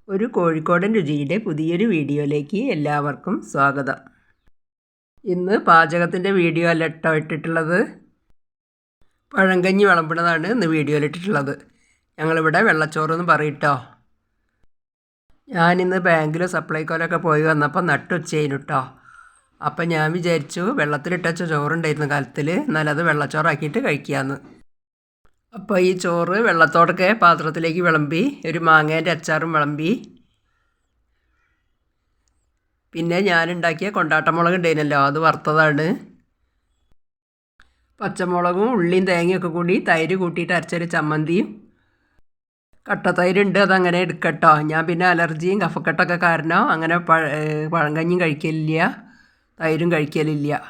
ഒരു കോഴിക്കോടൻ രുചിയുടെ പുതിയൊരു വീഡിയോയിലേക്ക് എല്ലാവർക്കും സ്വാഗതം. ഇന്ന് പാചകത്തിൻ്റെ വീഡിയോ അല്ല കേട്ടോ ഇട്ടിട്ടുള്ളത്, പഴങ്കഞ്ഞി വിളമ്പുന്നതാണ് ഇന്ന് വീഡിയോയിൽ ഇട്ടിട്ടുള്ളത്. ഞങ്ങളിവിടെ വെള്ളച്ചോറ് എന്ന് പറയട്ടോ. ഞാനിന്ന് ബാങ്കിലും സപ്ലൈക്കോലൊക്കെ പോയി വന്നപ്പോൾ നട്ടുച്ചയിന് കേട്ടോ. അപ്പം ഞാൻ വിചാരിച്ചു വെള്ളത്തിലിട്ട ചോറുണ്ടായിരുന്നു കാലത്തിൽ, എന്നാലത് വെള്ളച്ചോറാക്കിയിട്ട് കഴിക്കാമെന്ന്. അപ്പോൾ ഈ ചോറ് വെള്ളത്തോടൊക്കെ പാത്രത്തിലേക്ക് വിളമ്പി, ഒരു മാങ്ങേൻ്റെ അച്ചാറും വിളമ്പി, പിന്നെ ഞാനുണ്ടാക്കിയ കൊണ്ടാട്ടമുളക് ഉണ്ടായിരുന്നല്ലോ അത് വറുത്തതാണ്. പച്ചമുളകും ഉള്ളിയും തേങ്ങയൊക്കെ കൂടി തൈര് കൂട്ടിയിട്ട് അരച്ചൊരു ചമ്മന്തിയും, കട്ടത്തൈരുണ്ട് അതങ്ങനെ എടുക്കട്ടോ. ഞാൻ പിന്നെ അലർജിയും കഫക്കെട്ടൊക്കെ കാരണം അങ്ങനെ പഴങ്കഞ്ഞിയും കഴിക്കലില്ല, തൈരും കഴിക്കലില്ല.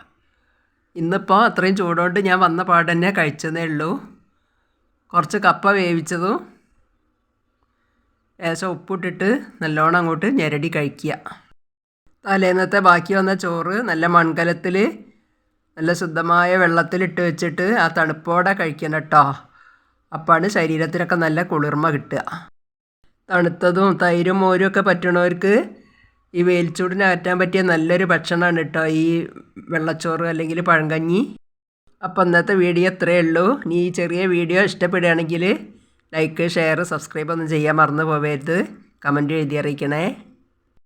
ഇന്നിപ്പോൾ അത്രയും ചൂടുകൊണ്ട് ഞാൻ വന്ന പാടന്നെ കഴിച്ചതേ ഉള്ളൂ. കുറച്ച് കപ്പ വേവിച്ചതും ലേശം ഉപ്പിട്ടിട്ട് നല്ലോണം അങ്ങോട്ട് ഞെരടി കഴിക്കുക. തലേന്നത്തെ ബാക്കി വന്ന ചോറ് നല്ല മൺകലത്തിൽ നല്ല ശുദ്ധമായ വെള്ളത്തിലിട്ട് വെച്ചിട്ട് ആ തണുപ്പോടെ കഴിക്കണം കേട്ടോ. അപ്പാണ് ശരീരത്തിനൊക്കെ നല്ല കുളിർമ കിട്ടുക. തണുത്തതും തൈരും മോരും ഒക്കെ പറ്റണവർക്ക് ഈ വേലിച്ചൂടിനെ അകറ്റാൻ പറ്റിയ നല്ലൊരു ഭക്ഷണമാണ് കേട്ടോ ഈ വെള്ളച്ചോറ് അല്ലെങ്കിൽ പഴങ്കഞ്ഞി. അപ്പോൾ ഇന്നത്തെ വീഡിയോ ഇത്രയേ ഉള്ളൂ. ഈ ചെറിയ വീഡിയോ ഇഷ്ടപ്പെടുകയാണെങ്കിൽ ലൈക്ക്, ഷെയർ, സബ്സ്ക്രൈബ് ഒന്നും ചെയ്യാൻ മറന്നു പോകരുത്. കമൻറ്റ് എഴുതി അറിയിക്കണേ.